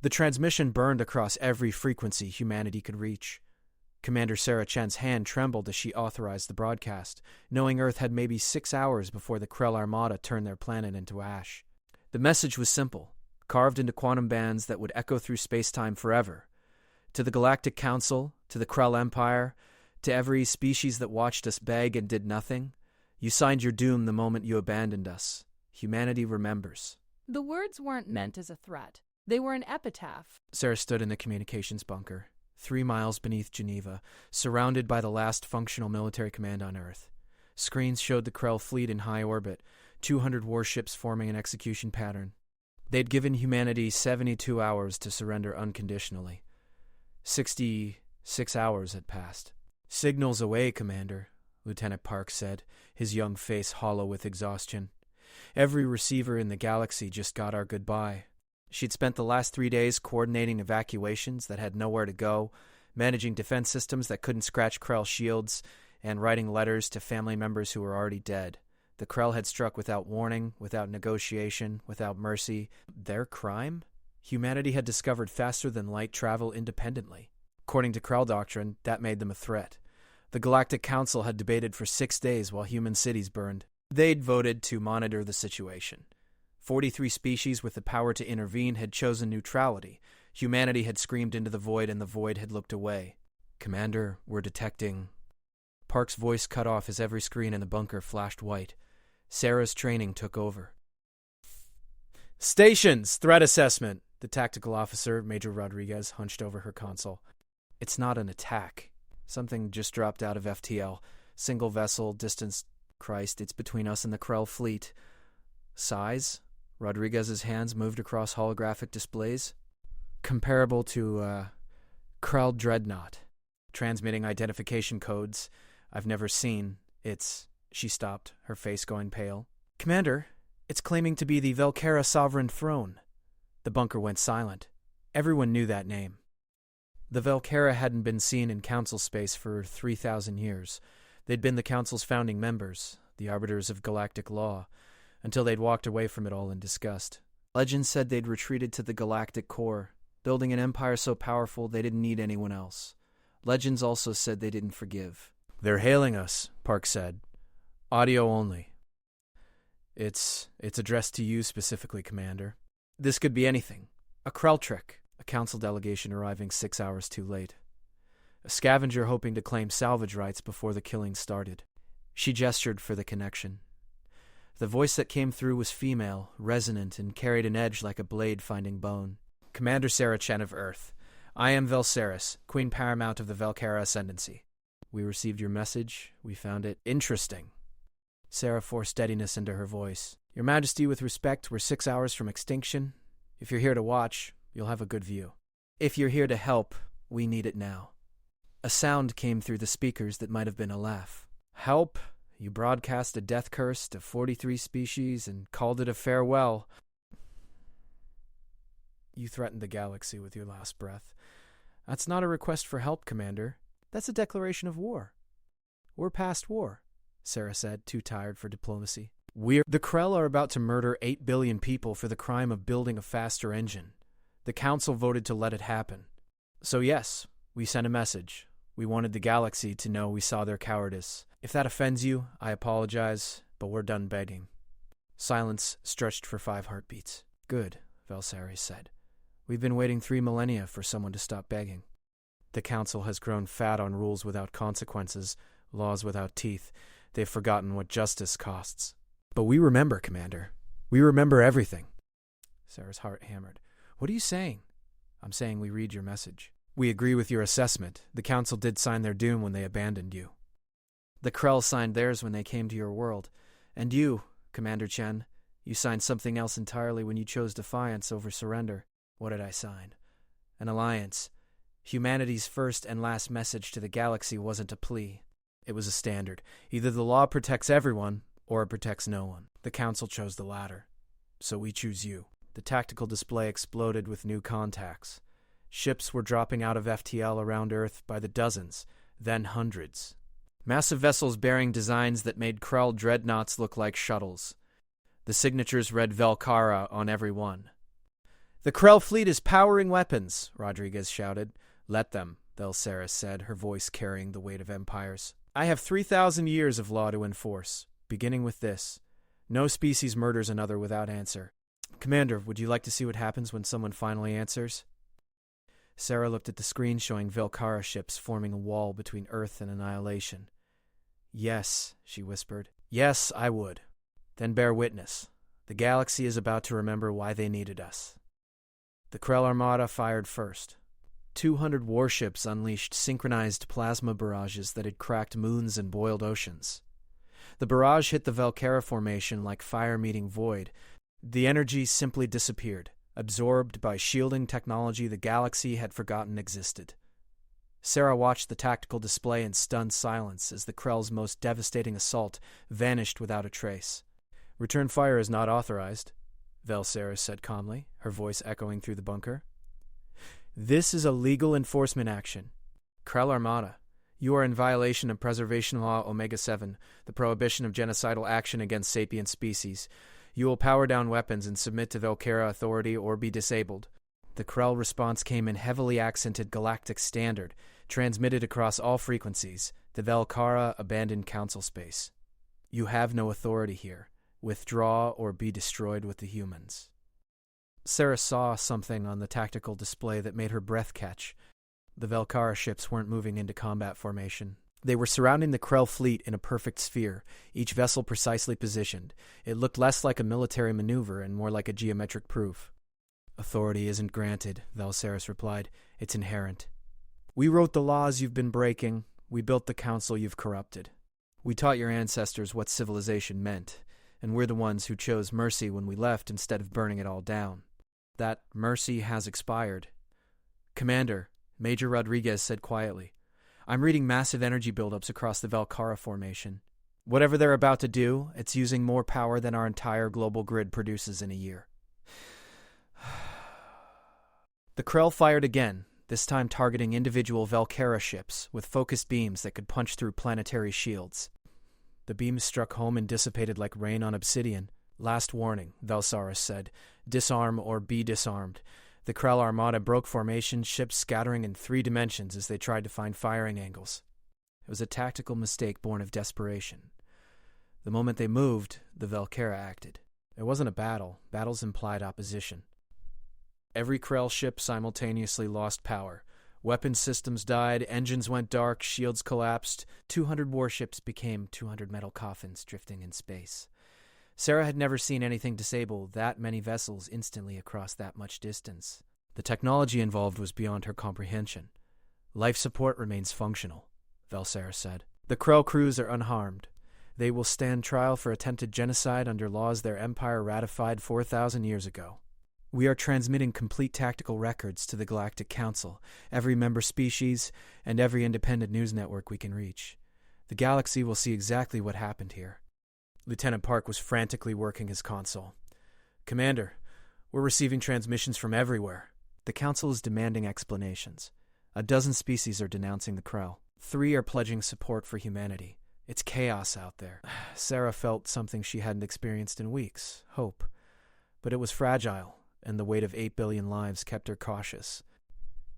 The transmission burned across every frequency humanity could reach. Commander Sarah Chen's hand trembled as she authorized the broadcast, knowing Earth had maybe 6 hours before the Krell Armada turned their planet into ash. The message was simple, carved into quantum bands that would echo through space-time forever. To the Galactic Council, to the Krell Empire, to every species that watched us beg and did nothing, you signed your doom the moment you abandoned us. Humanity remembers. The words weren't meant as a threat. They were an epitaph. Sarah stood in the communications bunker, 3 miles beneath Geneva, surrounded by the last functional military command on Earth. Screens showed the Krell fleet in high orbit, 200 warships forming an execution pattern. They'd given humanity 72 hours to surrender unconditionally. 66 hours had passed. "Signals away, Commander," Lieutenant Park said, his young face hollow with exhaustion. "Every receiver in the galaxy just got our goodbye." She'd spent the last 3 days coordinating evacuations that had nowhere to go, managing defense systems that couldn't scratch Krell shields, and writing letters to family members who were already dead. The Krell had struck without warning, without negotiation, without mercy. Their crime? Humanity had discovered faster than light travel independently. According to Krell doctrine, that made them a threat. The Galactic Council had debated for 6 days while human cities burned. They'd voted to monitor the situation. 43 species with the power to intervene had chosen neutrality. Humanity had screamed into the void, and the void had looked away. "Commander, we're detecting..." Park's voice cut off as every screen in the bunker flashed white. Sarah's training took over. "Stations! Threat assessment!" The tactical officer, Major Rodriguez, hunched over her console. "It's not an attack. Something just dropped out of FTL. Single vessel, distance... Christ, it's between us and the Krell fleet. Size?" Rodriguez's hands moved across holographic displays. "Comparable to, Krell Dreadnought. Transmitting identification codes I've never seen. It's..." She stopped, her face going pale. "Commander, it's claiming to be the Velkera Sovereign Throne." The bunker went silent. Everyone knew that name. The Velkera hadn't been seen in Council space for 3,000 years. They'd been the Council's founding members, the arbiters of galactic law, until they'd walked away from it all in disgust. Legends said they'd retreated to the galactic core, building an empire so powerful they didn't need anyone else. Legends also said they didn't forgive. "They're hailing us," Park said. "Audio only." It's addressed to you specifically, Commander. This could be anything. A Krell trick, a council delegation arriving 6 hours too late. A scavenger hoping to claim salvage rights before the killing started. She gestured for the connection. The voice that came through was female, resonant, and carried an edge like a blade finding bone. "Commander Sarah Chen of Earth. I am Velceris, Queen Paramount of the Velkera Ascendancy. We received your message. We found it interesting." Sarah forced steadiness into her voice. "Your Majesty, with respect, we're 6 hours from extinction. If you're here to watch, you'll have a good view. If you're here to help, we need it now." A sound came through the speakers that might have been a laugh. "Help? You broadcast a death curse to 43 species and called it a farewell. You threatened the galaxy with your last breath. That's not a request for help, Commander. That's a declaration of war." "We're past war," Sarah said, too tired for diplomacy. The Krell are about to murder 8 billion people for the crime of building a faster engine. The Council voted to let it happen. So yes, we sent a message. We wanted the galaxy to know we saw their cowardice. If that offends you, I apologize, but we're done begging." Silence stretched for 5 heartbeats. "Good," Velceris said. "We've been waiting 3 millennia for someone to stop begging. The Council has grown fat on rules without consequences, laws without teeth. They've forgotten what justice costs. But we remember, Commander. We remember everything." Sarah's heart hammered. "What are you saying?" "I'm saying we read your message. We agree with your assessment. The Council did sign their doom when they abandoned you. The Krell signed theirs when they came to your world. And you, Commander Chen, you signed something else entirely when you chose defiance over surrender. What did I sign? An alliance. Humanity's first and last message to the galaxy wasn't a plea. It was a standard. Either the law protects everyone, or it protects no one. The Council chose the latter. So we choose you." The tactical display exploded with new contacts. Ships were dropping out of FTL around Earth by the dozens, then hundreds. Massive vessels bearing designs that made Krell dreadnoughts look like shuttles. The signatures read Velkara on every one. "The Krell fleet is powering weapons," Rodriguez shouted. "Let them," Velsaris said, her voice carrying the weight of empires. "I have 3,000 years of law to enforce, beginning with this. No species murders another without answer. Commander, would you like to see what happens when someone finally answers?" Sarah looked at the screen showing Velkara ships forming a wall between Earth and annihilation. "Yes," she whispered. "Yes, I would. Then bear witness. The galaxy is about to remember why they needed us." The Krell Armada fired first. 200 warships unleashed synchronized plasma barrages that had cracked moons and boiled oceans. The barrage hit the Velkara formation like fire meeting void. The energy simply disappeared, absorbed by shielding technology the galaxy had forgotten existed. Sarah watched the tactical display in stunned silence as the Krell's most devastating assault vanished without a trace. "Return fire is not authorized," Velsaris said calmly, her voice echoing through the bunker. "This is a legal enforcement action. Krell Armada, you are in violation of Preservation Law Omega-7, the prohibition of genocidal action against sapient species. You will power down weapons and submit to Velkara authority or be disabled." The Krell response came in heavily accented Galactic Standard, transmitted across all frequencies, the Velkara abandoned council space. "You have no authority here. Withdraw or be destroyed with the humans." Sarah saw something on the tactical display that made her breath catch. The Velkara ships weren't moving into combat formation. They were surrounding the Krell fleet in a perfect sphere, each vessel precisely positioned. It looked less like a military maneuver and more like a geometric proof. "Authority isn't granted," Velsaris replied. "It's inherent. We wrote the laws you've been breaking. We built the council you've corrupted. We taught your ancestors what civilization meant, and we're the ones who chose mercy when we left instead of burning it all down. That mercy has expired." "Commander," Major Rodriguez said quietly, "I'm reading massive energy buildups across the Velkara formation. Whatever they're about to do, it's using more power than our entire global grid produces in a year." The Krell fired again, this time targeting individual Velkara ships with focused beams that could punch through planetary shields. The beams struck home and dissipated like rain on obsidian. "Last warning," Velsaris said. "Disarm or be disarmed." The Krell Armada broke formation, ships scattering in 3 dimensions as they tried to find firing angles. It was a tactical mistake born of desperation. The moment they moved, the Velkara acted. It wasn't a battle. Battles implied opposition. Every Krell ship simultaneously lost power. Weapon systems died, engines went dark, shields collapsed. 200 warships became 200 metal coffins drifting in space. Sarah had never seen anything disable that many vessels instantly across that much distance. The technology involved was beyond her comprehension. "Life support remains functional," Velsaris said. "The Krell crews are unharmed. They will stand trial for attempted genocide under laws their empire ratified 4,000 years ago. We are transmitting complete tactical records to the Galactic Council, every member species, and every independent news network we can reach. The galaxy will see exactly what happened here." Lieutenant Park was frantically working his console. "Commander, we're receiving transmissions from everywhere. The Council is demanding explanations. A dozen species are denouncing the Krell. 3 are pledging support for humanity. It's chaos out there." Sarah felt something she hadn't experienced in weeks, hope. But it was fragile, and the weight of 8 billion lives kept her cautious.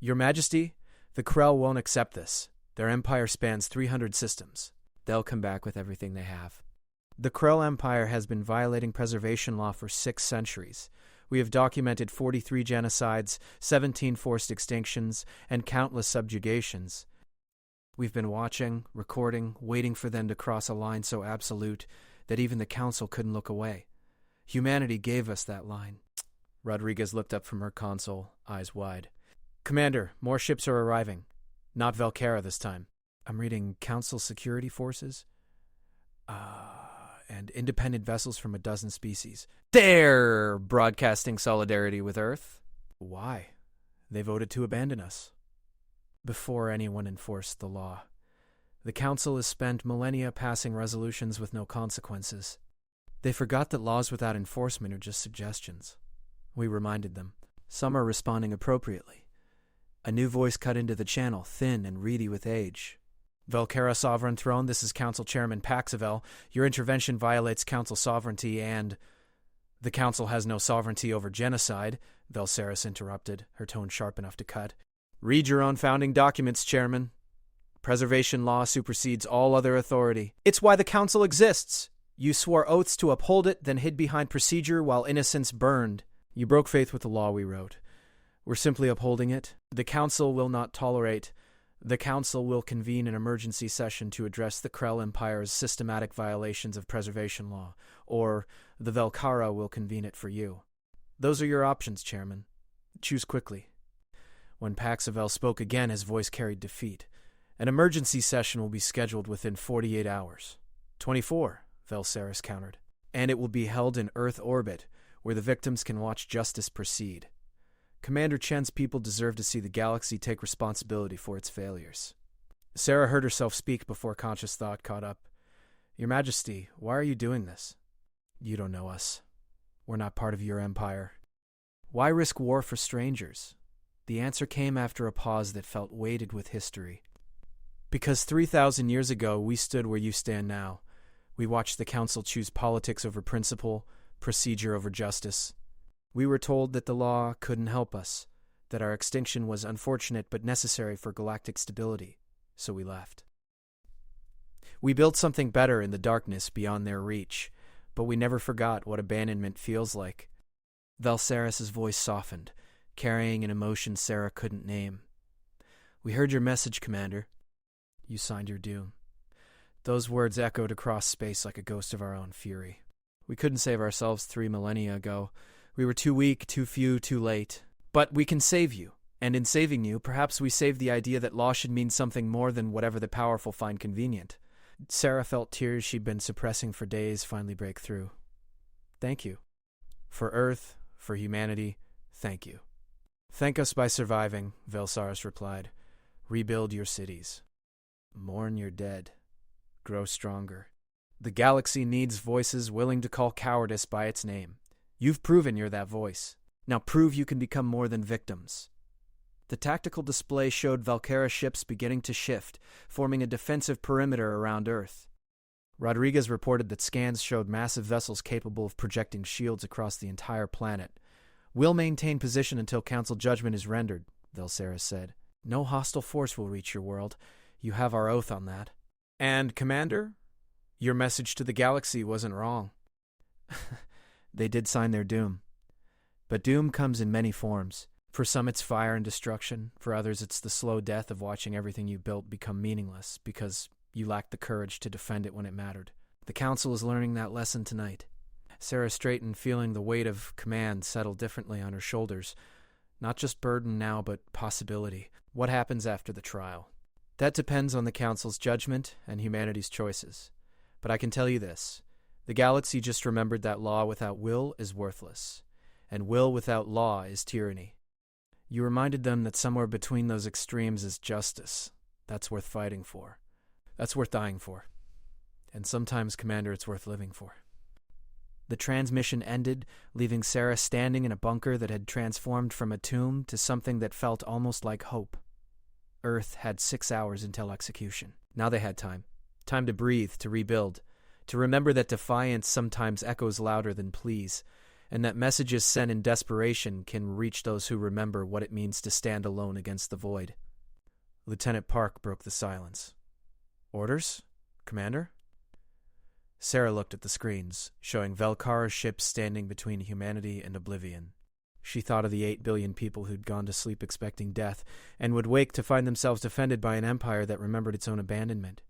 "Your Majesty, the Krell won't accept this. Their empire spans 300 systems. They'll come back with everything they have. The Krell Empire has been violating preservation law for 6 centuries. We have documented 43 genocides, 17 forced extinctions, and countless subjugations. We've been watching, recording, waiting for them to cross a line so absolute that even the Council couldn't look away. Humanity gave us that line." Rodriguez looked up from her console, eyes wide. "Commander, more ships are arriving. Not Velkara this time. I'm reading Council security forces. And independent vessels from a dozen species. They're broadcasting solidarity with Earth." "Why?" "They voted to abandon us." Before anyone enforced the law. The Council has spent millennia passing resolutions with no consequences. They forgot that laws without enforcement are just suggestions. We reminded them. Some are responding appropriately. A new voice cut into the channel, thin and reedy with age. "Velkara Sovereign Throne, this is Council Chairman Paxavel. Your intervention violates Council sovereignty and..." "The Council has no sovereignty over genocide," Velsaris interrupted, her tone sharp enough to cut. "Read your own founding documents, Chairman. Preservation law supersedes all other authority. It's why the Council exists. You swore oaths to uphold it, then hid behind procedure while innocents burned. You broke faith with the law we wrote. We're simply upholding it. The Council will not tolerate. The Council will convene an emergency session to address the Krell Empire's systematic violations of preservation law, or the Velkara will convene it for you. Those are your options, Chairman. Choose quickly." When Paxavel spoke again, his voice carried defeat. "An emergency session will be scheduled within 48 hours. 24, Velsaris countered. "And it will be held in Earth orbit, where the victims can watch justice proceed. Commander Chen's people deserve to see the galaxy take responsibility for its failures." Sarah heard herself speak before conscious thought caught up. "Your Majesty, why are you doing this?" "You don't know us. We're not part of your empire." "Why risk war for strangers?" The answer came after a pause that felt weighted with history. "Because 3,000 years ago we stood where you stand now. We watched the Council choose politics over principle, procedure over justice. We were told that the law couldn't help us, that our extinction was unfortunate but necessary for galactic stability, so we left. We built something better in the darkness beyond their reach, but we never forgot what abandonment feels like." Velsaris' voice softened, carrying an emotion Sarah couldn't name. "We heard your message, Commander. You signed your doom." Those words echoed across space like a ghost of our own fury. "We couldn't save ourselves 3 millennia ago. We were too weak, too few, too late. But we can save you, and in saving you, perhaps we save the idea that law should mean something more than whatever the powerful find convenient." Sarah felt tears she'd been suppressing for days finally break through. "Thank you. For Earth, for humanity, thank you." "Thank us by surviving," Velsaris replied. "Rebuild your cities. Mourn your dead. Grow stronger. The galaxy needs voices willing to call cowardice by its name. You've proven you're that voice. Now prove you can become more than victims." The tactical display showed Valkyra ships beginning to shift, forming a defensive perimeter around Earth. Rodriguez reported that scans showed massive vessels capable of projecting shields across the entire planet. "We'll maintain position until Council judgment is rendered," Velsaris said. "No hostile force will reach your world. You have our oath on that." "And, Commander, your message to the galaxy wasn't wrong." "They did sign their doom. But doom comes in many forms. For some it's fire and destruction. For others it's the slow death of watching everything you built become meaningless because you lacked the courage to defend it when it mattered. The Council is learning that lesson tonight." Sarah straightened, feeling the weight of command settle differently on her shoulders. Not just burden now, but possibility. What happens after the trial? That depends on the Council's judgment and humanity's choices. But I can tell you this. The galaxy just remembered that law without will is worthless, and will without law is tyranny. You reminded them that somewhere between those extremes is justice. That's worth fighting for. That's worth dying for. And sometimes, Commander, it's worth living for. The transmission ended, leaving Sarah standing in a bunker that had transformed from a tomb to something that felt almost like hope. Earth had 6 hours until execution. Now they had time. Time to breathe, to rebuild, to remember that defiance sometimes echoes louder than pleas, and that messages sent in desperation can reach those who remember what it means to stand alone against the void. Lieutenant Park broke the silence. "Orders, Commander?" Sarah looked at the screens, showing Velkara's ships standing between humanity and oblivion. She thought of the 8 billion people who'd gone to sleep expecting death, and would wake to find themselves defended by an empire that remembered its own abandonment.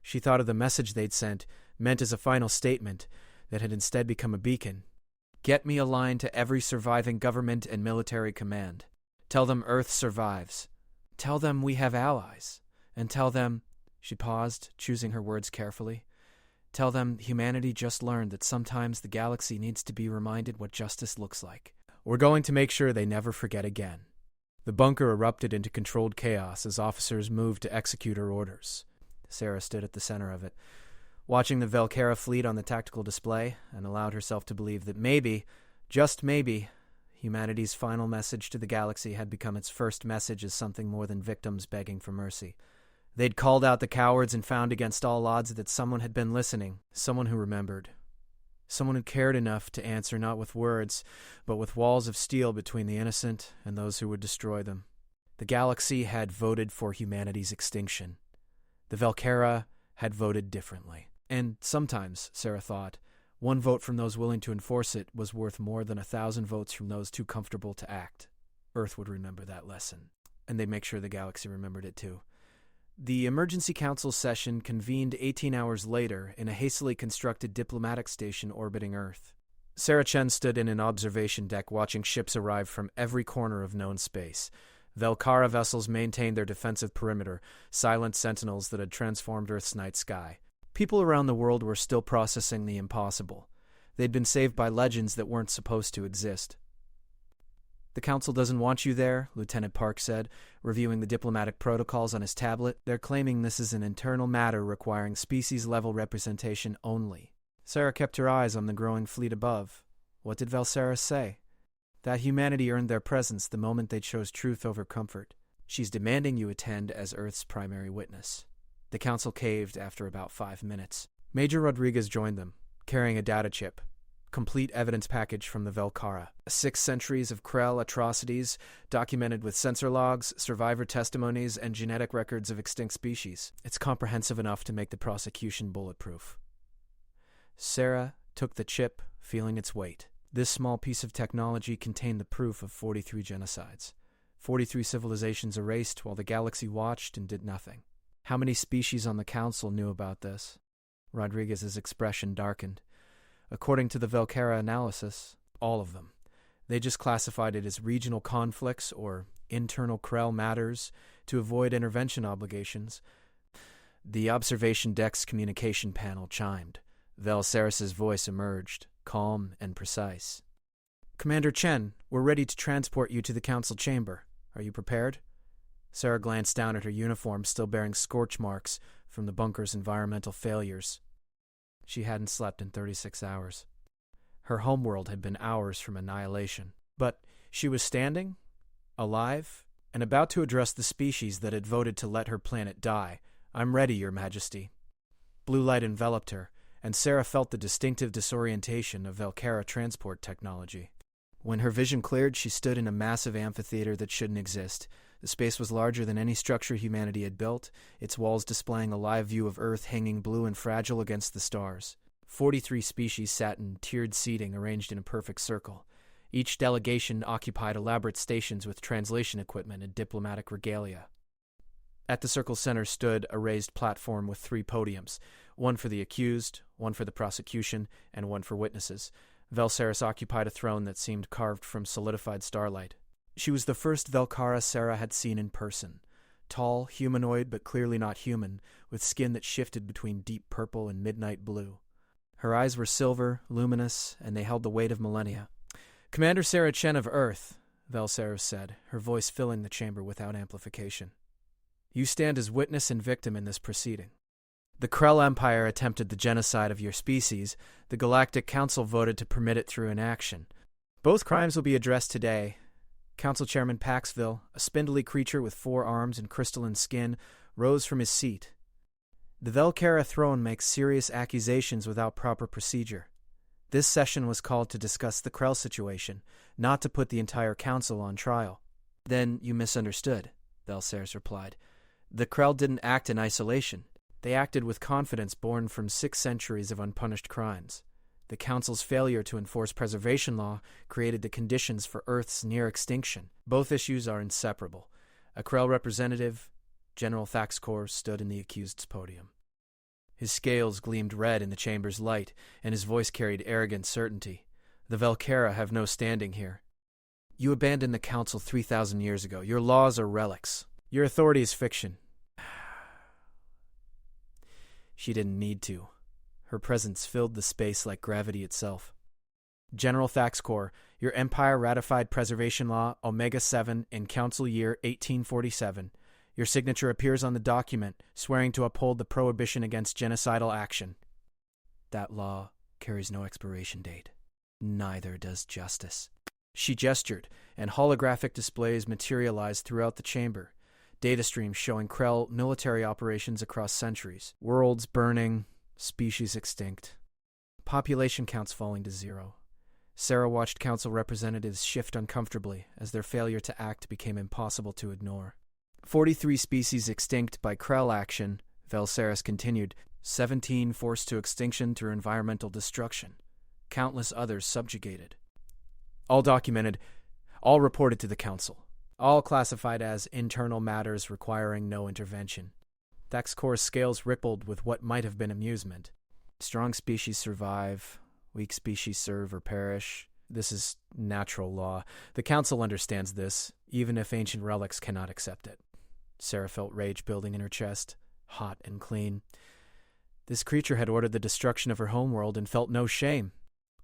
She thought of the message they'd sent, meant as a final statement, that had instead become a beacon. "Get me a line to every surviving government and military command. Tell them Earth survives. Tell them we have allies. And tell them," she paused, choosing her words carefully, "tell them humanity just learned that sometimes the galaxy needs to be reminded what justice looks like. We're going to make sure they never forget again." The bunker erupted into controlled chaos as officers moved to execute her orders. Sarah stood at the center of it, watching the Velkara fleet on the tactical display, and allowed herself to believe that maybe, just maybe, humanity's final message to the galaxy had become its first message as something more than victims begging for mercy. They'd called out the cowards and found against all odds that someone had been listening, someone who remembered. Someone who cared enough to answer not with words, but with walls of steel between the innocent and those who would destroy them. The galaxy had voted for humanity's extinction. The Velkera had voted differently. And sometimes, Sarah thought, one vote from those willing to enforce it was worth more than 1,000 votes from those too comfortable to act. Earth would remember that lesson. And they'd make sure the galaxy remembered it too. The Emergency Council session convened 18 hours later in a hastily constructed diplomatic station orbiting Earth. Sarah Chen stood in an observation deck watching ships arrive from every corner of known space. Velkara vessels maintained their defensive perimeter, silent sentinels that had transformed Earth's night sky. People around the world were still processing the impossible. They'd been saved by legends that weren't supposed to exist. "The Council doesn't want you there," Lieutenant Park said, reviewing the diplomatic protocols on his tablet. "They're claiming this is an internal matter requiring species-level representation only." Sarah kept her eyes on the growing fleet above. What did Velsaris say? That humanity earned their presence the moment they chose truth over comfort. "She's demanding you attend as Earth's primary witness." The Council caved after about 5 minutes. Major Rodriguez joined them, carrying a data chip. Complete evidence package from the Velkara. 6 centuries of Krell atrocities, documented with sensor logs, survivor testimonies, and genetic records of extinct species. It's comprehensive enough to make the prosecution bulletproof. Sarah took the chip, feeling its weight. This small piece of technology contained the proof of 43 genocides. 43 civilizations erased while the galaxy watched and did nothing. How many species on the Council knew about this? Rodriguez's expression darkened. According to the Velkara analysis, all of them. They just classified it as regional conflicts or internal Krell matters to avoid intervention obligations. The observation deck's communication panel chimed. Velsaris's voice emerged, calm and precise. "Commander Chen, we're ready to transport you to the Council chamber. Are you prepared?" Sarah glanced down at her uniform, still bearing scorch marks from the bunker's environmental failures. She hadn't slept in 36 hours. Her homeworld had been hours from annihilation. But she was standing, alive, and about to address the species that had voted to let her planet die. "I'm ready, Your Majesty." Blue light enveloped her, and Sarah felt the distinctive disorientation of Velkara transport technology. When her vision cleared, she stood in a massive amphitheater that shouldn't exist. The space was larger than any structure humanity had built, its walls displaying a live view of Earth hanging blue and fragile against the stars. 43 species sat in tiered seating arranged in a perfect circle. Each delegation occupied elaborate stations with translation equipment and diplomatic regalia. At the circle's center stood a raised platform with 3 podiums, one for the accused, one for the prosecution, and one for witnesses. Velsaris occupied a throne that seemed carved from solidified starlight. She was the first Velkara Sarah had seen in person. Tall, humanoid, but clearly not human, with skin that shifted between deep purple and midnight blue. Her eyes were silver, luminous, and they held the weight of millennia. "Commander Sarah Chen of Earth," Velsaris said, her voice filling the chamber without amplification. "You stand as witness and victim in this proceeding. The Krell Empire attempted the genocide of your species. The Galactic Council voted to permit it through inaction. Both crimes will be addressed today. Council Chairman Paxville, a spindly creature with 4 arms and crystalline skin, rose from his seat. The Velkara throne makes serious accusations without proper procedure. This session was called to discuss the Krell situation, not to put the entire council on trial." "Then you misunderstood," Velsaris replied. "The Krell didn't act in isolation. They acted with confidence born from 6 centuries of unpunished crimes. The Council's failure to enforce preservation law created the conditions for Earth's near extinction. Both issues are inseparable." A Krell representative, General Thaxkor, stood in the accused's podium. His scales gleamed red in the chamber's light, and his voice carried arrogant certainty. "The Velkara have no standing here. You abandoned the Council 3,000 years ago. Your laws are relics. Your authority is fiction." She didn't need to. Her presence filled the space like gravity itself. "General Thaxkor, your empire ratified preservation law Omega-7 in Council year 1847. Your signature appears on the document, swearing to uphold the prohibition against genocidal action." "That law carries no expiration date. Neither does justice." She gestured, and holographic displays materialized throughout the chamber. Data streams showing Krell military operations across centuries. Worlds burning, species extinct. Population counts falling to 0. Sarah watched council representatives shift uncomfortably as their failure to act became impossible to ignore. 43 species extinct by Krell action, Velsaris continued, 17 forced to extinction through environmental destruction, countless others subjugated. All documented, all reported to the council, all classified as internal matters requiring no intervention. Thaxcor's scales rippled with what might have been amusement. Strong species survive, weak species serve or perish. This is natural law. The council understands this, even if ancient relics cannot accept it. Sarah felt rage building in her chest, hot and clean. This creature had ordered the destruction of her homeworld and felt no shame.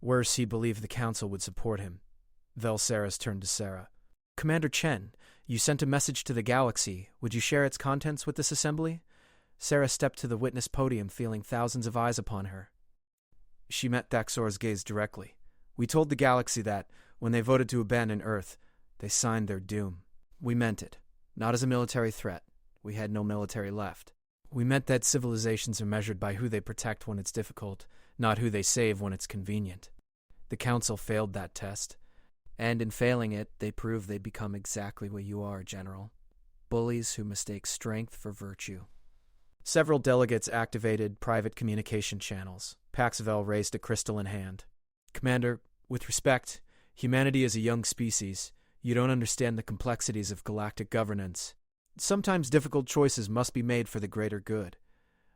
Worse, he believed the council would support him. Velsaris turned to Sarah. Commander Chen, you sent a message to the galaxy. Would you share its contents with this assembly? Sarah stepped to the witness podium, feeling thousands of eyes upon her. She met Thaxor's gaze directly. We told the galaxy that, when they voted to abandon Earth, they signed their doom. We meant it. Not as a military threat. We had no military left. We meant that civilizations are measured by who they protect when it's difficult, not who they save when it's convenient. The Council failed that test. And in failing it, they proved they'd become exactly what you are, General. Bullies who mistake strength for virtue. Several delegates activated private communication channels. Paxvel raised a crystal in hand. Commander, with respect, humanity is a young species. You don't understand the complexities of galactic governance. Sometimes difficult choices must be made for the greater good.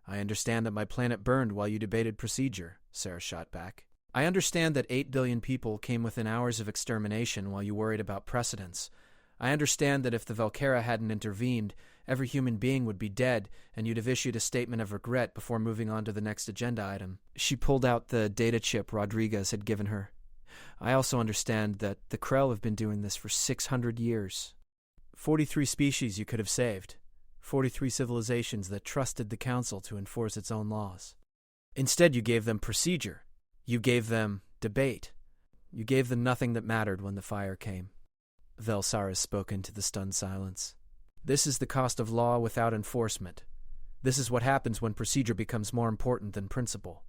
I understand that my planet burned while you debated procedure, Sarah shot back. I understand that 8 billion people came within hours of extermination while you worried about precedence. I understand that if the Valkyra hadn't intervened, every human being would be dead, and you'd have issued a statement of regret before moving on to the next agenda item. She pulled out the data chip Rodriguez had given her. I also understand that the Krell have been doing this for 600 years. 43 species you could have saved. 43 civilizations that trusted the Council to enforce its own laws. Instead, you gave them procedure. You gave them debate. You gave them nothing that mattered when the fire came. Velsaris spoke into the stunned silence. This is the cost of law without enforcement. This is what happens when procedure becomes more important than principle.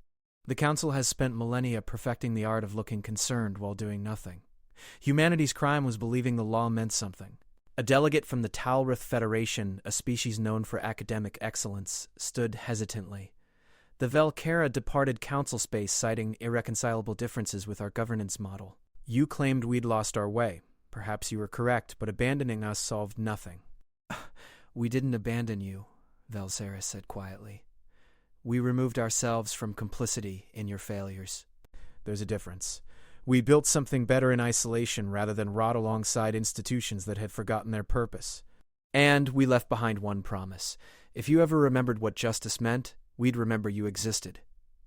The Council has spent millennia perfecting the art of looking concerned while doing nothing. Humanity's crime was believing the law meant something. A delegate from the Talrith Federation, a species known for academic excellence, stood hesitantly. The Valkyra departed council space, citing irreconcilable differences with our governance model. You claimed we'd lost our way. Perhaps you were correct, but abandoning us solved nothing. We didn't abandon you, Velsaris said quietly. We removed ourselves from complicity in your failures. There's a difference. We built something better in isolation rather than rot alongside institutions that had forgotten their purpose. And we left behind one promise. If you ever remembered what justice meant, we'd remember you existed.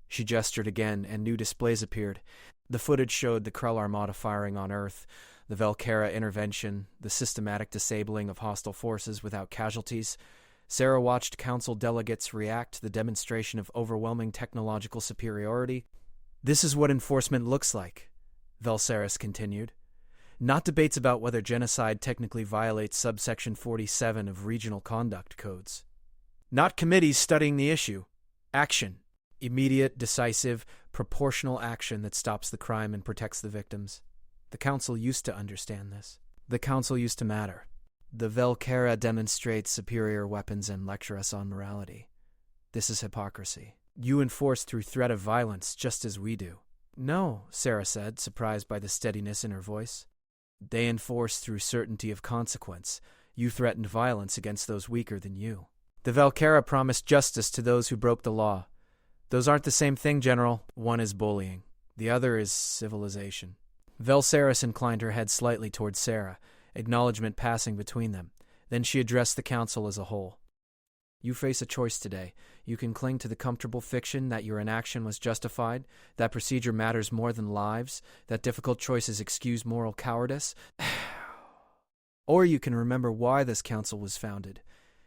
She gestured again, and new displays appeared. The footage showed the Krell Armada firing on Earth, the Valkyra intervention, the systematic disabling of hostile forces without casualties. Sarah watched council delegates react to the demonstration of overwhelming technological superiority. This is what enforcement looks like, Velsaris continued. Not debates about whether genocide technically violates subsection 47 of regional conduct codes. Not committees studying the issue. Action. Immediate, decisive, proportional action that stops the crime and protects the victims. The Council used to understand this. The Council used to matter. The Valkyra demonstrates superior weapons and lecture us on morality. This is hypocrisy. You enforce through threat of violence, just as we do. No, Sarah said, surprised by the steadiness in her voice. They enforce through certainty of consequence. You threatened violence against those weaker than you. The Valkyra promised justice to those who broke the law. Those aren't the same thing, General. One is bullying. The other is civilization. Velsaris inclined her head slightly towards Sarah, acknowledgement passing between them. Then she addressed the Council as a whole. You face a choice today. You can cling to the comfortable fiction that your inaction was justified, that procedure matters more than lives, that difficult choices excuse moral cowardice. Or you can remember why this Council was founded.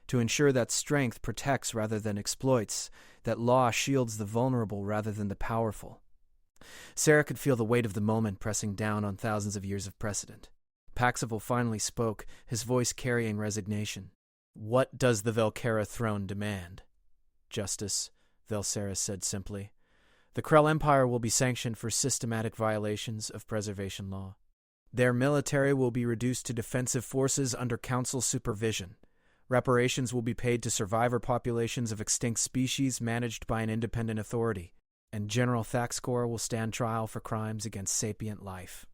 To ensure that strength protects rather than exploits, that law shields the vulnerable rather than the powerful. Sarah could feel the weight of the moment pressing down on thousands of years of precedent. Paxvel finally spoke, his voice carrying resignation. What does the Valkyra throne demand? Justice, Velsaris said simply. The Krell Empire will be sanctioned for systematic violations of preservation law. Their military will be reduced to defensive forces under Council supervision. Reparations will be paid to survivor populations of extinct species managed by an independent authority, and General Thaxcor will stand trial for crimes against sapient life.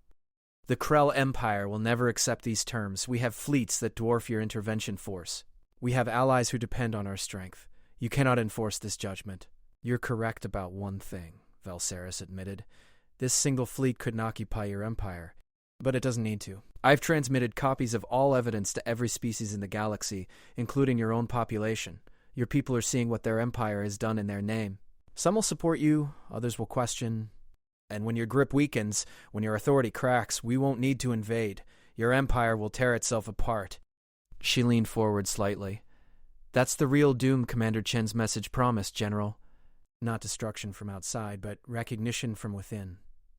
The Krell Empire will never accept these terms. We have fleets that dwarf your intervention force. We have allies who depend on our strength. You cannot enforce this judgment. You're correct about one thing, Valseris admitted. This single fleet couldn't occupy your empire, but it doesn't need to. I've transmitted copies of all evidence to every species in the galaxy, including your own population. Your people are seeing what their empire has done in their name. Some will support you, others will question. And when your grip weakens, when your authority cracks, we won't need to invade. Your empire will tear itself apart. She leaned forward slightly. That's the real doom Commander Chen's message promised, General. Not destruction from outside, but recognition from within.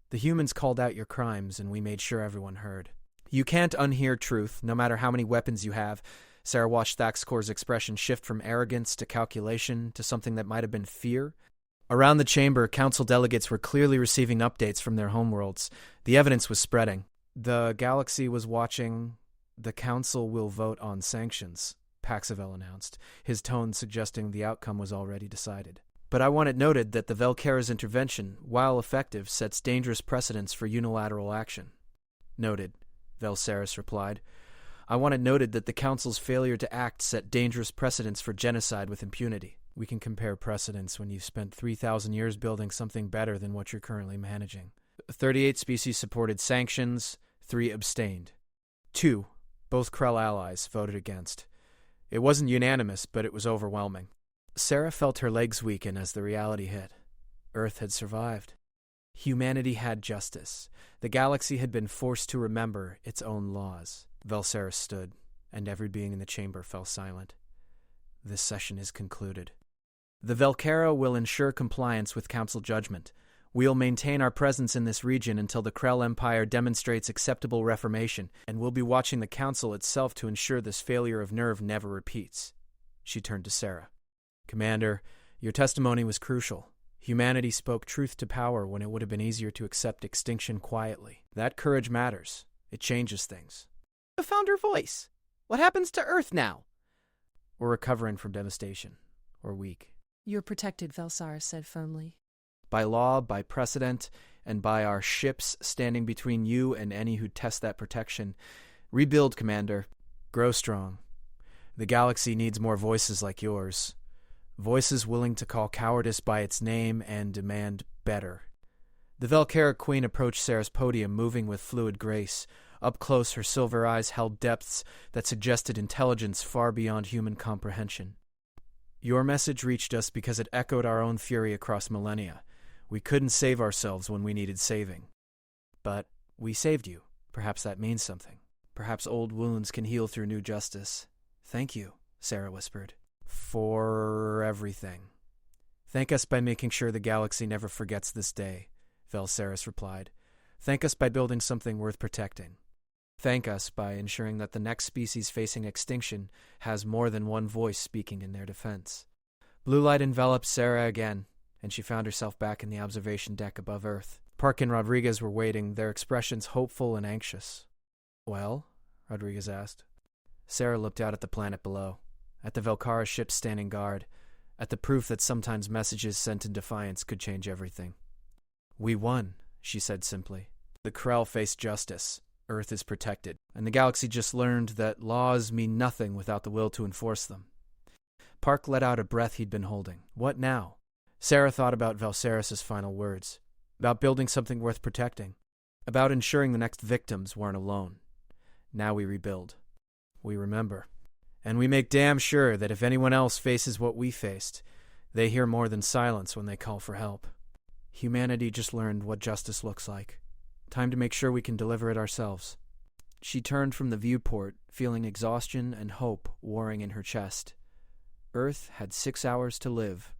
The humans called out your crimes, and we made sure everyone heard. You can't unhear truth, no matter how many weapons you have. Sarah watched Thaxcor's expression shift from arrogance to calculation to something that might have been fear. Around the chamber, council delegates were clearly receiving updates from their homeworlds. The evidence was spreading. The galaxy was watching. The council will vote on sanctions, Paxavel announced, his tone suggesting the outcome was already decided. But I want it noted that the Velkera's intervention, while effective, sets dangerous precedents for unilateral action. Noted, Valseris replied. I want it noted that the Council's failure to act set dangerous precedents for genocide with impunity. We can compare precedents when you've spent 3,000 years building something better than what you're currently managing. 38 species supported sanctions, 3 abstained. 2, both Krell allies, voted against. It wasn't unanimous, but it was overwhelming. Sarah felt her legs weaken as the reality hit. Earth had survived. Humanity had justice. The galaxy had been forced to remember its own laws. Valseris stood, and every being in the chamber fell silent. This session is concluded. The Velkera will ensure compliance with Council judgment. We'll maintain our presence in this region until the Krell Empire demonstrates acceptable reformation, and we'll be watching the Council itself to ensure this failure of nerve never repeats. She turned to Sarah. Commander, your testimony was crucial. Humanity spoke truth to power when it would have been easier to accept extinction quietly. That courage matters. It changes things. I found her voice. What happens to Earth now? We're recovering from devastation. Or weak. You're protected, Valseris said firmly. By law, by precedent, and by our ships standing between you and any who test that protection. Rebuild, Commander. Grow strong. The galaxy needs more voices like yours. Voices willing to call cowardice by its name and demand better. The Velkera Queen approached Sarah's podium, moving with fluid grace. Up close, her silver eyes held depths that suggested intelligence far beyond human comprehension. Your message reached us because it echoed our own fury across millennia. We couldn't save ourselves when we needed saving. But we saved you. Perhaps that means something. Perhaps old wounds can heal through new justice. Thank you, Sarah whispered. For everything. Thank us by making sure the galaxy never forgets this day, Valseris replied. Thank us by building something worth protecting. Thank us by ensuring that the next species facing extinction has more than one voice speaking in their defense. Blue light enveloped Sarah again, and she found herself back in the observation deck above Earth. Park and Rodriguez were waiting, their expressions hopeful and anxious. Well? Rodriguez asked. Sarah looked out at the planet below. At the Velkara ships standing guard, at the proof that sometimes messages sent in defiance could change everything. We won, she said simply. The Krell face justice. Earth is protected. And the galaxy just learned that laws mean nothing without the will to enforce them. Park let out a breath he'd been holding. What now? Sarah thought about Valseris' final words. About building something worth protecting. About ensuring the next victims weren't alone. Now we rebuild. We remember. And we make damn sure that if anyone else faces what we faced, they hear more than silence when they call for help. Humanity just learned what justice looks like. Time to make sure we can deliver it ourselves. She turned from the viewport, feeling exhaustion and hope warring in her chest. Earth had 6 hours to live.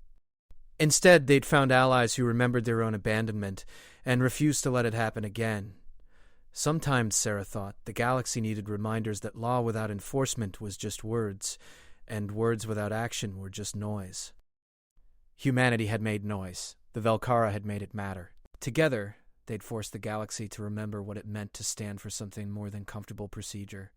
Instead, they'd found allies who remembered their own abandonment and refused to let it happen again. Sometimes, Sarah thought, the galaxy needed reminders that law without enforcement was just words, and words without action were just noise. Humanity had made noise, The Velkara had made it matter. Together, they'd forced the galaxy to remember what it meant to stand for something more than comfortable procedure.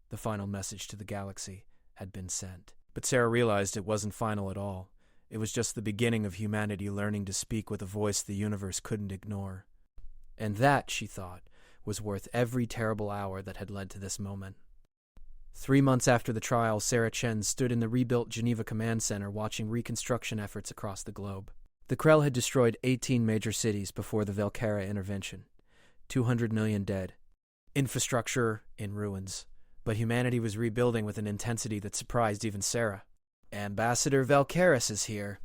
The final message to the galaxy had been sent. But Sarah realized it wasn't final at all. It was just the beginning of humanity learning to speak with a voice the universe couldn't ignore. And that, she thought, was worth every terrible hour that had led to this moment. 3 months after the trial, Sarah Chen stood in the rebuilt Geneva Command Center watching reconstruction efforts across the globe. The Krell had destroyed 18 major cities before the Velkara intervention. 200 million dead. Infrastructure in ruins. But humanity was rebuilding with an intensity that surprised even Sarah. "Ambassador Velkaris is here,"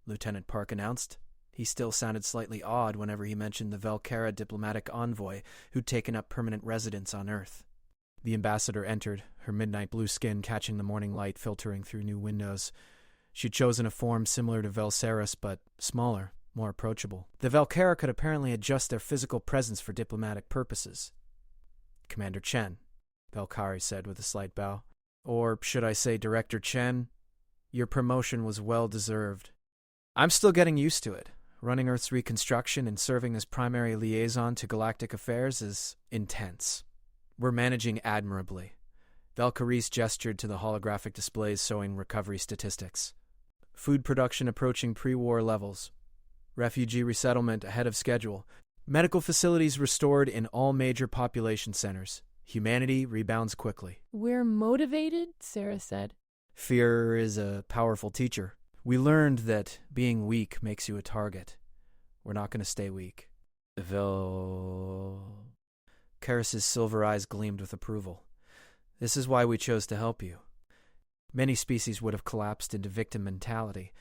Lieutenant Park announced. He still sounded slightly awed whenever he mentioned the Velkara diplomatic envoy who'd taken up permanent residence on Earth. The ambassador entered, her midnight blue skin catching the morning light filtering through new windows. She'd chosen a form similar to Velsaris, but smaller, more approachable. The Velkara could apparently adjust their physical presence for diplomatic purposes. "Commander Chen," Velkari said with a slight bow. "Or should I say Director Chen? Your promotion was well-deserved. I'm still getting used to it. Running Earth's reconstruction and serving as primary liaison to galactic affairs is intense. We're managing admirably." Velkaris gestured to the holographic displays showing recovery statistics. Food production approaching pre-war levels. Refugee resettlement ahead of schedule. Medical facilities restored in all major population centers. Humanity rebounds quickly. "We're motivated," Sarah said. "Fear is a powerful teacher. We learned that being weak makes you a target. We're not going to stay weak." Karis's silver eyes gleamed with approval. "This is why we chose to help you. Many species would have collapsed into victim mentality.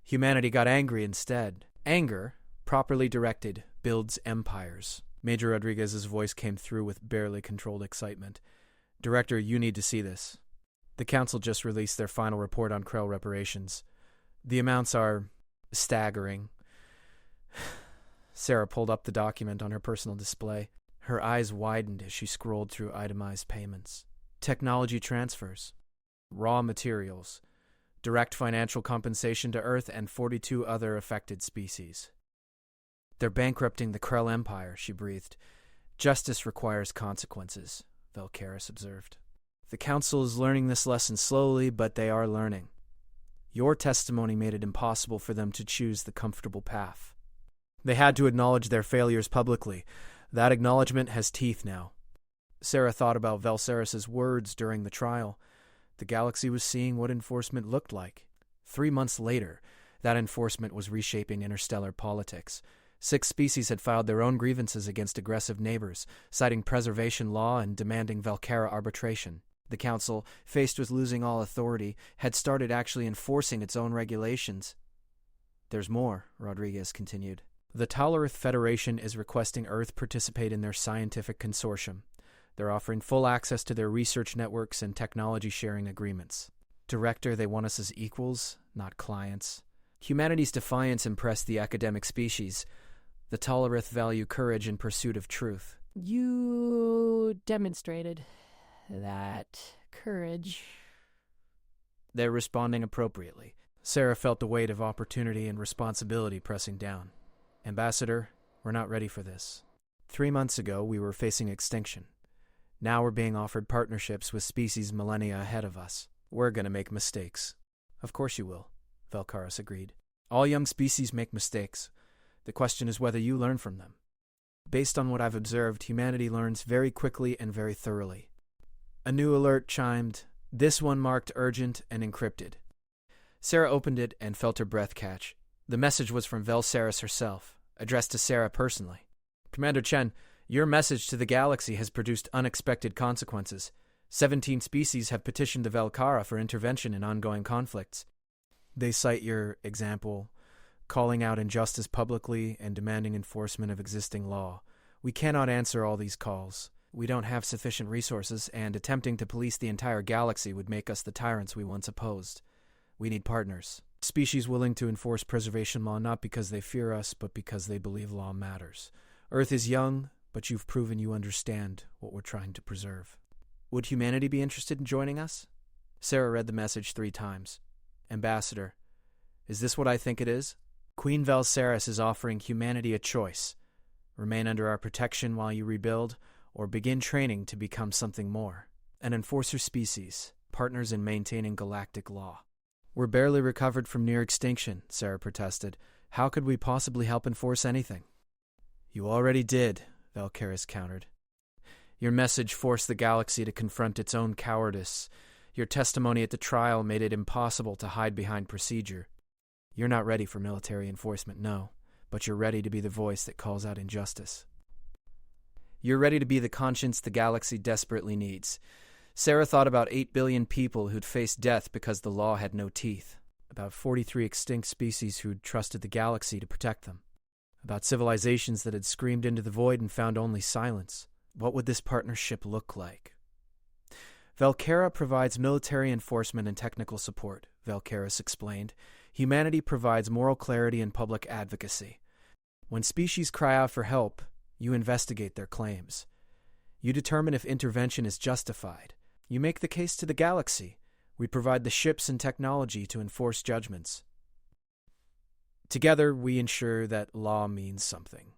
Humanity got angry instead. Anger, properly directed, builds empires." Major Rodriguez's voice came through with barely controlled excitement. "Director, you need to see this. The Council just released their final report on Krell reparations. The amounts are staggering." Sarah pulled up the document on her personal display. Her eyes widened as she scrolled through itemized payments. Technology transfers, raw materials, direct financial compensation to Earth, and 42 other affected species. "They're bankrupting the Krell Empire," she breathed. "Justice requires consequences," Velkaris observed. "The Council is learning this lesson slowly, but they are learning. Your testimony made it impossible for them to choose the comfortable path. They had to acknowledge their failures publicly. That acknowledgement has teeth now." Sarah thought about Velsaris' words during the trial. The galaxy was seeing what enforcement looked like. 3 months later, that enforcement was reshaping interstellar politics. 6 species had filed their own grievances against aggressive neighbors, citing preservation law and demanding Velkara arbitration. The Council, faced with losing all authority, had started actually enforcing its own regulations. "There's more," Rodriguez continued. "The Talarith Federation is requesting Earth participate in their scientific consortium. They're offering full access to their research networks and technology sharing agreements. Director, they want us as equals, not clients. Humanity's defiance impressed the academic species. The Talarith value courage in pursuit of truth." "You demonstrated that courage." "They're responding appropriately." Sarah felt the weight of opportunity and responsibility pressing down. "Ambassador, we're not ready for this. 3 months ago, we were facing extinction. Now we're being offered partnerships with species millennia ahead of us. We're going to make mistakes." "Of course you will," Velkaris agreed. "All young species make mistakes. The question is whether you learn from them. Based on what I've observed, humanity learns very quickly and very thoroughly." A new alert chimed, this one marked urgent and encrypted. Sarah opened it and felt her breath catch. The message was from Velsaris herself, addressed to Sarah personally. "Commander Chen, your message to the galaxy has produced unexpected consequences. 17 species have petitioned the Velkara for intervention in ongoing conflicts. They cite your example, calling out injustice publicly and demanding enforcement of existing law. We cannot answer all these calls. We don't have sufficient resources, and attempting to police the entire galaxy would make us the tyrants we once opposed. We need partners. Species willing to enforce preservation law not because they fear us, but because they believe law matters. Earth is young, but you've proven you understand what we're trying to preserve. Would humanity be interested in joining us?" Sarah read the message 3 times. "Ambassador, is this what I think it is? Queen Velsaris is offering humanity a choice. Remain under our protection while you rebuild, or begin training to become something more. An enforcer species, partners in maintaining galactic law. We're barely recovered from near extinction, Sarah protested. How could we possibly help enforce anything? You already did, Velcaris countered. Your message forced the galaxy to confront its own cowardice. Your testimony at the trial made it impossible to hide behind procedure. You're not ready for military enforcement, no, but you're ready to be the voice that calls out injustice. You're ready to be the conscience the galaxy desperately needs. Sarah thought about 8 billion people who'd faced death because the law had no teeth. About 43 extinct species who'd trusted the galaxy to protect them. About civilizations that had screamed into the void and found only silence. What would this partnership look like? Velcara provides military enforcement and technical support, Velcaris explained. Humanity provides moral clarity and public advocacy. When species cry out for help, you investigate their claims. You determine if intervention is justified. You make the case to the galaxy. We provide the ships and technology to enforce judgments. Together, we ensure that law means something.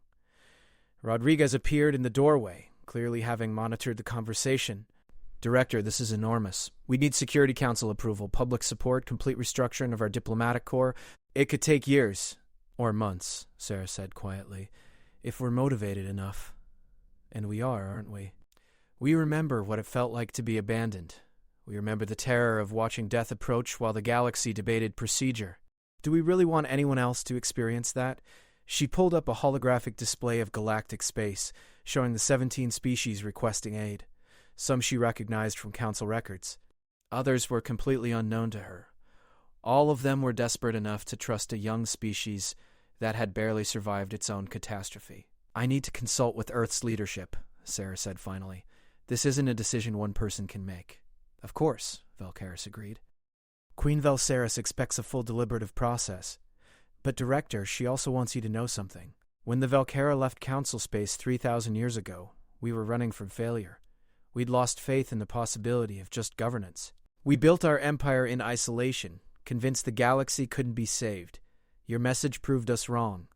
Rodriguez appeared in the doorway, clearly having monitored the conversation. Director, this is enormous. We need Security Council approval, public support, complete restructuring of our diplomatic corps. It could take years, or months, Sarah said quietly, if we're motivated enough. And we are, aren't we? We remember what it felt like to be abandoned. We remember the terror of watching death approach while the galaxy debated procedure. Do we really want anyone else to experience that? She pulled up a holographic display of galactic space, showing the 17 species requesting aid. Some she recognized from Council records. Others were completely unknown to her. All of them were desperate enough to trust a young species that had barely survived its own catastrophe. I need to consult with Earth's leadership, Sarah said finally. This isn't a decision one person can make. Of course, Velcaris agreed. Queen Velsaris expects a full deliberative process. But Director, she also wants you to know something. When the Velcara left Council space 3,000 years ago, we were running from failure. We'd lost faith in the possibility of just governance. We built our empire in isolation, convinced the galaxy couldn't be saved. Your message proved us wrong.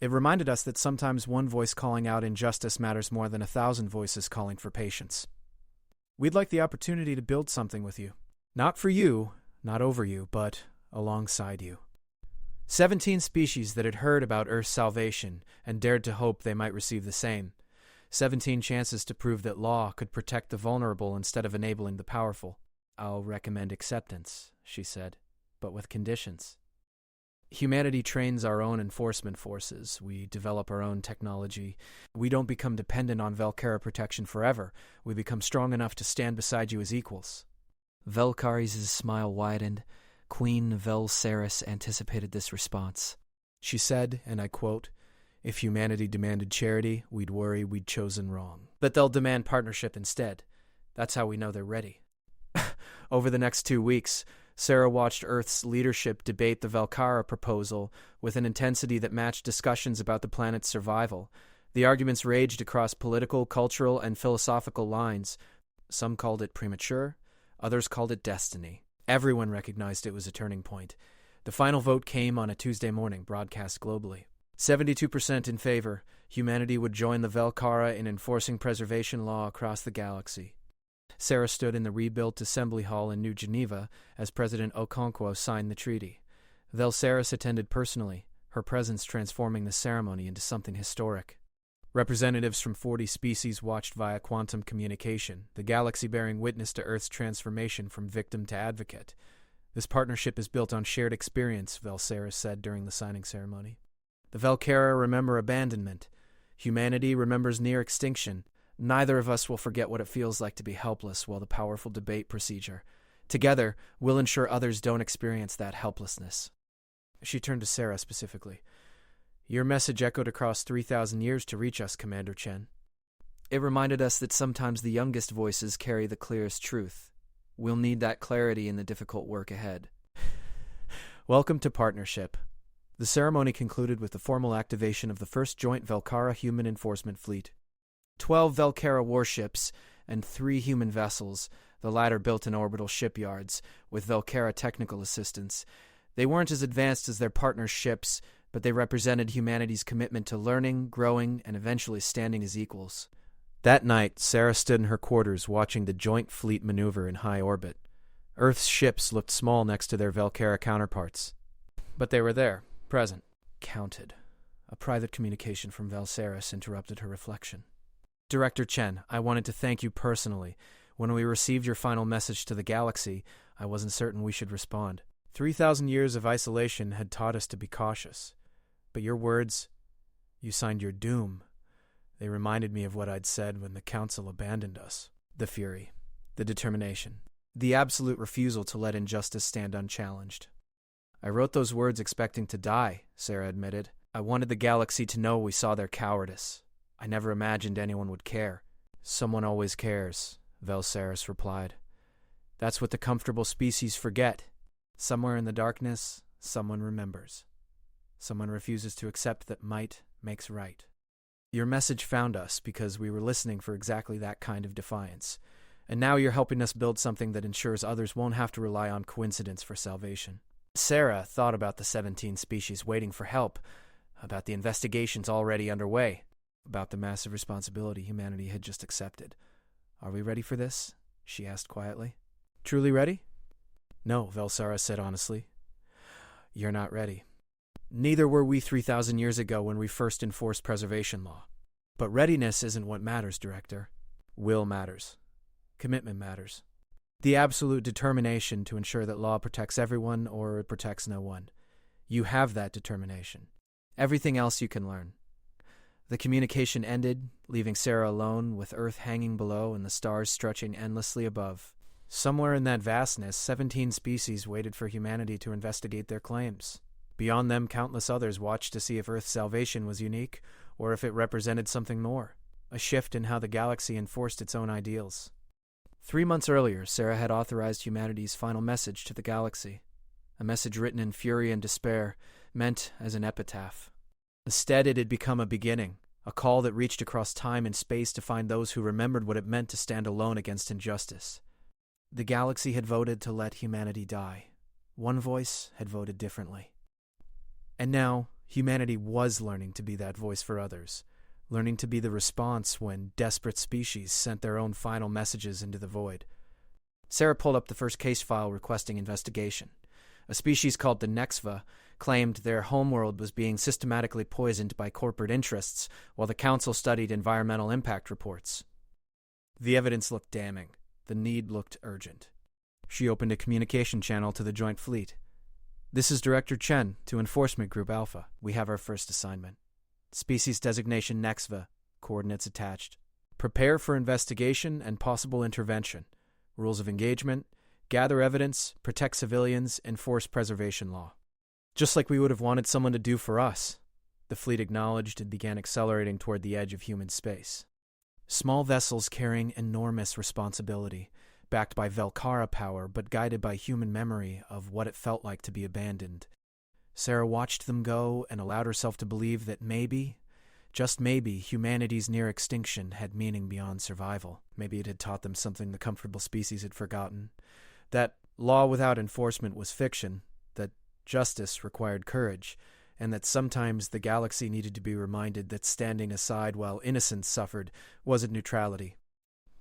It reminded us that sometimes one voice calling out injustice matters more than 1,000 voices calling for patience. We'd like the opportunity to build something with you. Not for you, not over you, but alongside you. 17 species that had heard about Earth's salvation and dared to hope they might receive the same. 17 chances to prove that law could protect the vulnerable instead of enabling the powerful. I'll recommend acceptance, she said, but with conditions. Humanity trains our own enforcement forces. We develop our own technology. We don't become dependent on Velcara protection forever. We become strong enough to stand beside you as equals. Velcaris' smile widened. Queen Velsaris anticipated this response. She said, and I quote, "If humanity demanded charity, we'd worry we'd chosen wrong. But they'll demand partnership instead. That's how we know they're ready." Over the next 2 weeks, Sarah watched Earth's leadership debate the Velcara proposal with an intensity that matched discussions about the planet's survival. The arguments raged across political, cultural, and philosophical lines. Some called it premature, others called it destiny. Everyone recognized it was a turning point. The final vote came on a Tuesday morning, broadcast globally. 72% in favor. Humanity would join the Velcara in enforcing preservation law across the galaxy. Sarah stood in the rebuilt Assembly Hall in New Geneva as President Okonkwo signed the treaty. Velsaris attended personally, her presence transforming the ceremony into something historic. Representatives from 40 species watched via quantum communication, the galaxy bearing witness to Earth's transformation from victim to advocate. This partnership is built on shared experience, Velsaris said during the signing ceremony. The Velcara remember abandonment. Humanity remembers near extinction. Neither of us will forget what it feels like to be helpless while the powerful debate procedure. Together, we'll ensure others don't experience that helplessness. She turned to Sarah specifically. Your message echoed across 3,000 years to reach us, Commander Chen. It reminded us that sometimes the youngest voices carry the clearest truth. We'll need that clarity in the difficult work ahead. Welcome to Partnership. The ceremony concluded with the formal activation of the first joint Velcara human enforcement fleet. 12 Velcara warships and 3 human vessels, the latter built in orbital shipyards, with Velcara technical assistance. They weren't as advanced as their partner ships, but they represented humanity's commitment to learning, growing, and eventually standing as equals. That night, Sarah stood in her quarters watching the joint fleet maneuver in high orbit. Earth's ships looked small next to their Velcara counterparts, but they were there, present, counted. A private communication from Velsaris interrupted her reflection. Director Chen, I wanted to thank you personally. When we received your final message to the galaxy, I wasn't certain we should respond. 3,000 years of isolation had taught us to be cautious. But your words, you signed your doom. They reminded me of what I'd said when the Council abandoned us. The fury, the determination, the absolute refusal to let injustice stand unchallenged. I wrote those words expecting to die, Sarah admitted. I wanted the galaxy to know we saw their cowardice. I never imagined anyone would care. Someone always cares, Velsaris replied. That's what the comfortable species forget. Somewhere in the darkness, someone remembers. Someone refuses to accept that might makes right. Your message found us because we were listening for exactly that kind of defiance. And now you're helping us build something that ensures others won't have to rely on coincidence for salvation. Sarah thought about the 17 species waiting for help, about the investigations already underway, about the massive responsibility humanity had just accepted. Are we ready for this? She asked quietly. Truly ready? No, Velsaris said honestly. You're not ready. Neither were we 3,000 years ago when we first enforced preservation law. But readiness isn't what matters, Director. Will matters. Commitment matters. The absolute determination to ensure that law protects everyone or it protects no one. You have that determination. Everything else you can learn. The communication ended, leaving Sarah alone with Earth hanging below and the stars stretching endlessly above. Somewhere in that vastness, 17 species waited for humanity to investigate their claims. Beyond them, countless others watched to see if Earth's salvation was unique or if it represented something more, a shift in how the galaxy enforced its own ideals. 3 months earlier, Sarah had authorized humanity's final message to the galaxy, a message written in fury and despair, meant as an epitaph. Instead, it had become a beginning, a call that reached across time and space to find those who remembered what it meant to stand alone against injustice. The galaxy had voted to let humanity die. One voice had voted differently. And now, humanity was learning to be that voice for others, learning to be the response when desperate species sent their own final messages into the void. Sarah pulled up the first case file requesting investigation. A species called the Nexva claimed their homeworld was being systematically poisoned by corporate interests while the Council studied environmental impact reports. The evidence looked damning. The need looked urgent. She opened a communication channel to the Joint Fleet. This is Director Chen to Enforcement Group Alpha. We have our first assignment. Species designation Nexva. Coordinates attached. Prepare for investigation and possible intervention. Rules of engagement. Gather evidence. Protect civilians. Enforce preservation law. Just like we would have wanted someone to do for us. The fleet acknowledged and began accelerating toward the edge of human space. Small vessels carrying enormous responsibility, backed by Velcara power but guided by human memory of what it felt like to be abandoned. Sarah watched them go and allowed herself to believe that maybe, just maybe, humanity's near extinction had meaning beyond survival. Maybe it had taught them something the comfortable species had forgotten. That law without enforcement was fiction, that justice required courage, and that sometimes the galaxy needed to be reminded that standing aside while innocence suffered wasn't neutrality.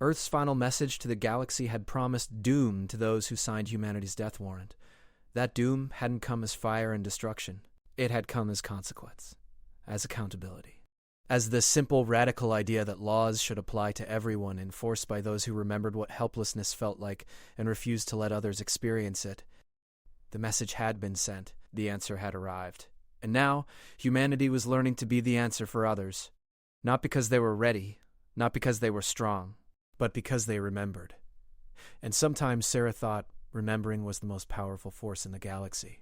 Earth's final message to the galaxy had promised doom to those who signed humanity's death warrant. That doom hadn't come as fire and destruction. It had come as consequence, as accountability, as the simple radical idea that laws should apply to everyone enforced by those who remembered what helplessness felt like and refused to let others experience it. The message had been sent. The answer had arrived. And now, humanity was learning to be the answer for others. Not because they were ready, not because they were strong, but because they remembered. And sometimes Sarah thought remembering was the most powerful force in the galaxy.